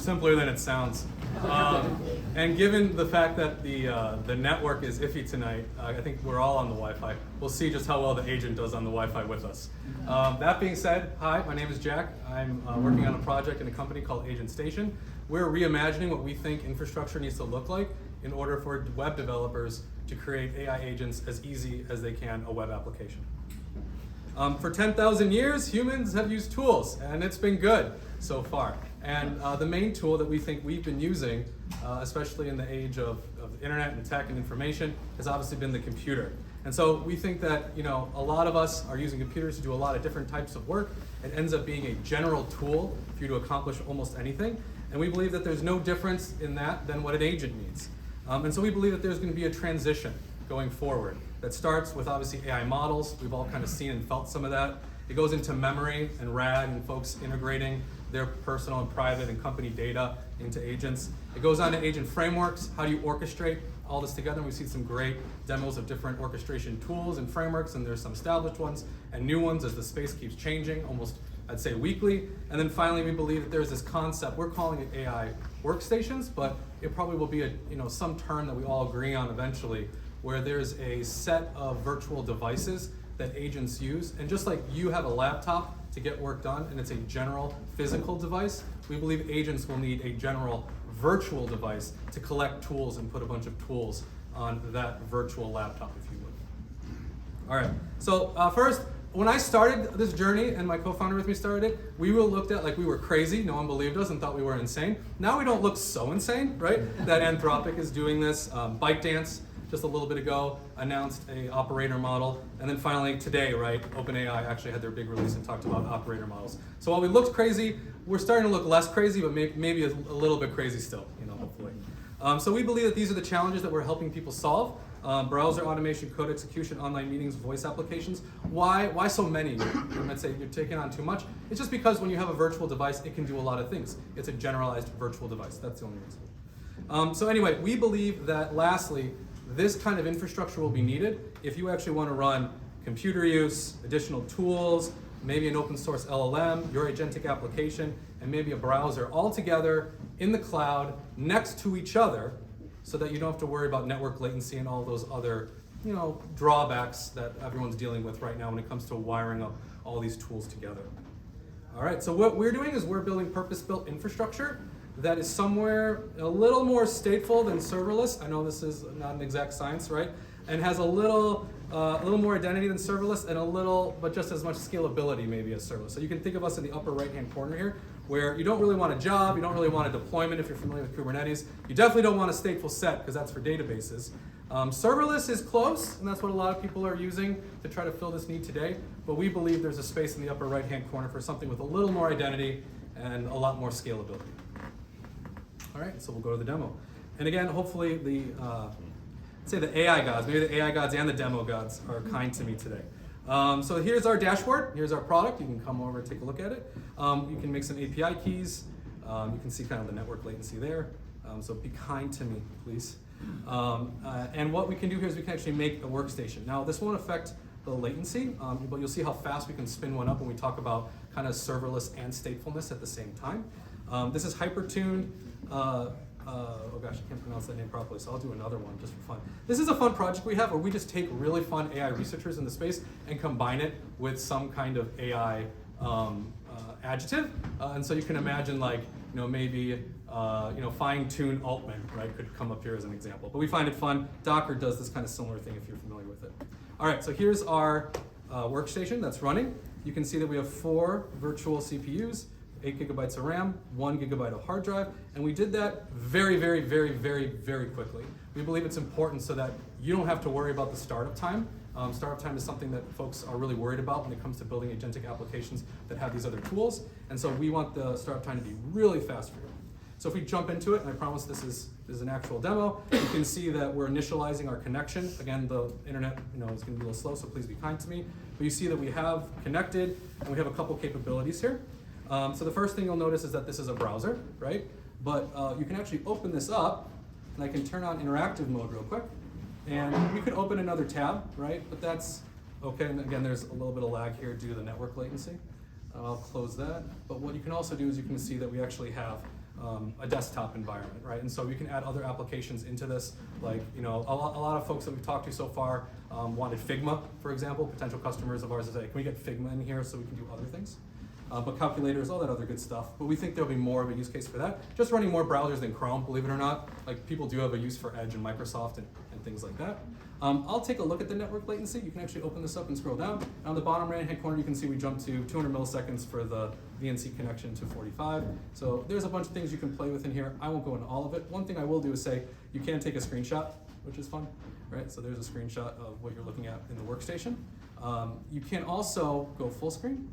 simpler than it sounds. And given the fact that the network is iffy tonight, I think we're all on the Wi-Fi. We'll see just how well the agent does on the Wi-Fi with us. That being said, hi, my name is Jack. I'm working on a project in a company called AgentStation. We're reimagining what we think infrastructure needs to look like in order for web developers to create AI agents as easy as they can a web application. For 10,000 years, humans have used tools, and it's been good so far. And the main tool that we think we've been using, especially in the age of internet and tech and information, has obviously been the computer. And so we think that a lot of us are using computers to do a lot of different types of work. It ends up being a general tool for you to accomplish almost anything. And we believe that there's no difference in that than what an agent needs. And so we believe that there's going to be a transition going forward that starts with obviously AI models. We've all kind of seen and felt some of that. It goes into memory and RAG and folks integrating their personal and private and company data into agents. It goes on to agent frameworks. How do you orchestrate all this together? And we've seen some great demos of different orchestration tools and frameworks, and there's some established ones and new ones as the space keeps changing, almost I'd say weekly. And then finally, we believe that there's this concept, we're calling it AI workstations, but it probably will be some term that we all agree on eventually, where there's a set of virtual devices that agents use. And just like you have a laptop to get work done, and it's a general physical device, we believe agents will need a general virtual device to collect tools and put a bunch of tools on that virtual laptop, if you would. All right, so first, when I started this journey and my co-founder with me started it, we were looked at like we were crazy. No one believed us and thought we were insane. Now we don't look so insane, right? That Anthropic is doing this. ByteDance, just a little bit ago, announced a operator model. And then finally today, right, OpenAI actually had their big release and talked about operator models. So while we looked crazy, we're starting to look less crazy, but maybe a little bit crazy still, hopefully. So we believe that these are the challenges that we're helping people solve. Browser automation, code execution, online meetings, voice applications. Why so many? You might say you're taking on too much. It's just because when you have a virtual device, it can do a lot of things. It's a generalized virtual device. That's the only reason. So anyway, we believe that lastly, this kind of infrastructure will be needed if you actually want to run computer use, additional tools, maybe an open source LLM, your agentic application, and maybe a browser all together in the cloud next to each other, so that you don't have to worry about network latency and all those other drawbacks that everyone's dealing with right now when it comes to wiring up all these tools together. All right, so what we're doing is we're building purpose-built infrastructure that is somewhere a little more stateful than serverless. I know this is not an exact science, right? And has a little more identity than serverless, and but just as much scalability maybe as serverless. So you can think of us in the upper right-hand corner here, where you don't really want a job, you don't really want a deployment if you're familiar with Kubernetes. You definitely don't want a stateful set, because that's for databases. Serverless is close, and that's what a lot of people are using to try to fill this need today. But we believe there's a space in the upper right-hand corner for something with a little more identity and a lot more scalability. All right, so we'll go to the demo. And again, hopefully the AI gods, maybe the AI gods and the demo gods are kind to me today. So here's our dashboard. Here's our product. You can come over and take a look at it. You can make some API keys. You can see kind of the network latency there. So be kind to me, please. And what we can do here is we can actually make a workstation. Now, this won't affect the latency, but you'll see how fast we can spin one up when we talk about kind of serverless and statefulness at the same time. This is hypertuned. Oh gosh, I can't pronounce that name properly, so I'll do another one just for fun. This is a fun project we have where we just take really fun AI researchers in the space and combine it with some kind of AI adjective. And so you can imagine maybe fine-tuned Altman, right, could come up here as an example. But we find it fun. Docker does this kind of similar thing if you're familiar with it. All right, so here's our workstation that's running. You can see that we have 4 virtual CPUs, 8 gigabytes of RAM, 1 gigabyte of hard drive, and we did that very, very, very, very, very quickly. We believe it's important so that you don't have to worry about the startup time. Startup time is something that folks are really worried about when it comes to building agentic applications that have these other tools, and so we want the startup time to be really fast for you. So if we jump into it, and I promise this is an actual demo, you can see that we're initializing our connection. Again, the internet is going to be a little slow, so please be kind to me. But you see that we have connected, and we have a couple capabilities here. So the first thing you'll notice is that this is a browser, right? But you can actually open this up, and I can turn on interactive mode real quick. And we could open another tab, right? But that's okay. And again, there's a little bit of lag here due to the network latency. I'll close that. But what you can also do is you can see that we actually have a desktop environment, right? And so we can add other applications into this, like, you know, a lot of folks that we've talked to so far wanted Figma, for example. Potential customers of ours say, can we get Figma in here so we can do other things? But calculators, all that other good stuff. But we think there'll be more of a use case for that. Just running more browsers than Chrome, believe it or not. Like, people do have a use for Edge and Microsoft and things like that. I'll take a look at the network latency. You can actually open this up and scroll down. On the bottom right-hand corner, you can see we jumped to 200 milliseconds for the VNC connection to 45. So there's a bunch of things you can play with in here. I won't go into all of it. One thing I will do is say you can take a screenshot, which is fun, right? So there's a screenshot of what you're looking at in the workstation. You can also go full screen,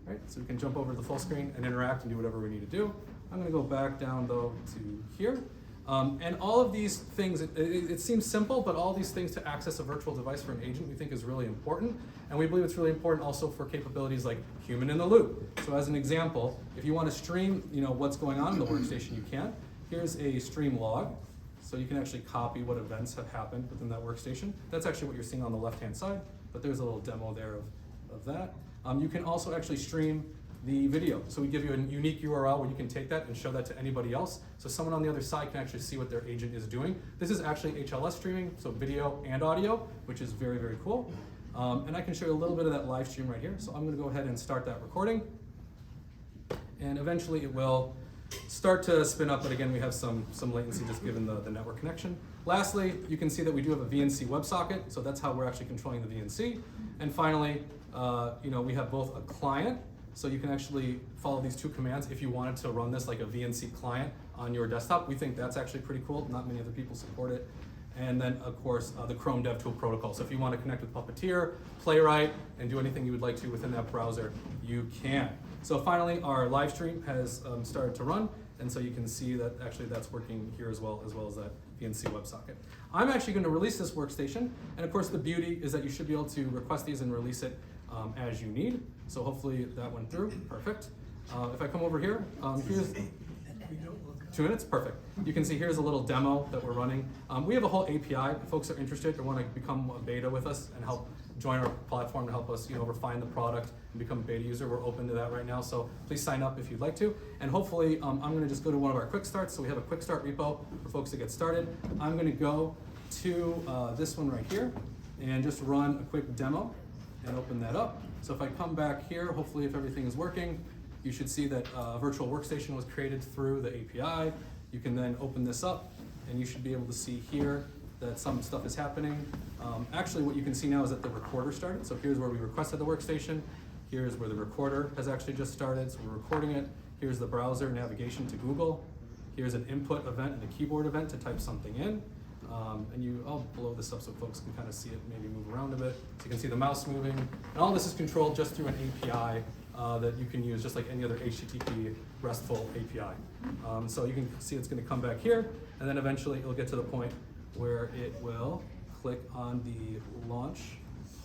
right? So we can jump over to the full screen and interact and do whatever we need to do. I'm gonna go back down though to here. And all of these things, it seems simple, but all these things to access a virtual device for an agent we think is really important. And we believe it's really important also for capabilities like human in the loop. So as an example, if you want to stream, you know, what's going on in the workstation, you can. Here's a stream log. So you can actually copy what events have happened within that workstation. That's actually what you're seeing on the left-hand side, but there's a little demo there of that. You can also actually stream the video. So we give you a unique URL where you can take that and show that to anybody else. So someone on the other side can actually see what their agent is doing. This is actually HLS streaming, so video and audio, which is very, very cool. And I can show you a little bit of that live stream right here. So I'm gonna go ahead and start that recording. And eventually it will start to spin up, but again, we have some latency just given the network connection. Lastly, you can see that we do have a VNC WebSocket, so that's how we're actually controlling the VNC. And finally, you know, we have both a client, so you can actually follow these two commands if you wanted to run this like a VNC client on your desktop. We think that's actually pretty cool. Not many other people support it. And then, of course, the Chrome DevTool protocol. So if you want to connect with Puppeteer, Playwright, and do anything you would like to within that browser, you can. So finally, our live stream has started to run. And so you can see that actually that's working here as well as that VNC WebSocket. I'm actually going to release this workstation. And of course, the beauty is that you should be able to request these and release it as you need. So hopefully that went through, perfect. If I come over here, here's 2 minutes, perfect. You can see here's a little demo that we're running. We have a whole API. If folks are interested or want to become a beta with us and help join our platform to help us, you know, refine the product and become a beta user, we're open to that right now. So please sign up if you'd like to. And hopefully, I'm going to just go to one of our quick starts. So we have a quick start repo for folks to get started. I'm going to go to this one right here and just run a quick demo and open that up. So if I come back here, hopefully if everything is working, you should see that a virtual workstation was created through the API. You can then open this up and you should be able to see here that some stuff is happening. Actually, what you can see now is that the recorder started. So here's where we requested the workstation. Here's where the recorder has actually just started. So we're recording it. Here's the browser navigation to Google. Here's an input event and a keyboard event to type something in. I'll blow this up so folks can kind of see it, maybe move around a bit. So you can see the mouse moving. And all this is controlled just through an API that you can use just like any other HTTP RESTful API. So you can see it's going to come back here, and then eventually it'll get to the point where it will click on the launch,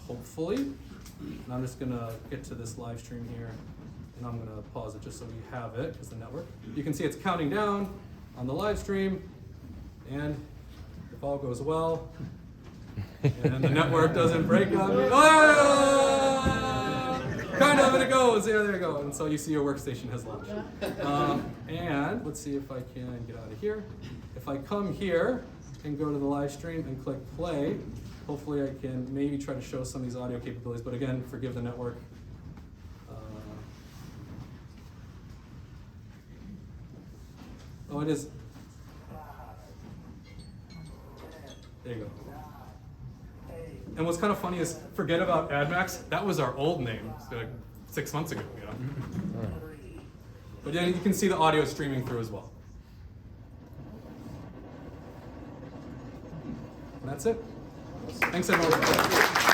hopefully. And I'm just going to get to this live stream here, and I'm going to pause it just so we have it as the network. You can see it's counting down on the live stream, and if all goes well, and the network doesn't break on me, kind of, and it goes, there you go. And so you see your workstation has launched. And let's see if I can get out of here. If I come here and go to the live stream and click play, hopefully I can maybe try to show some of these audio capabilities, but again, forgive the network. Oh, it is. There you go. And what's kind of funny is, forget about AdMax, that was our old name, like 6 months ago, you know? But yeah, you can see the audio streaming through as well. And that's it. Thanks everyone.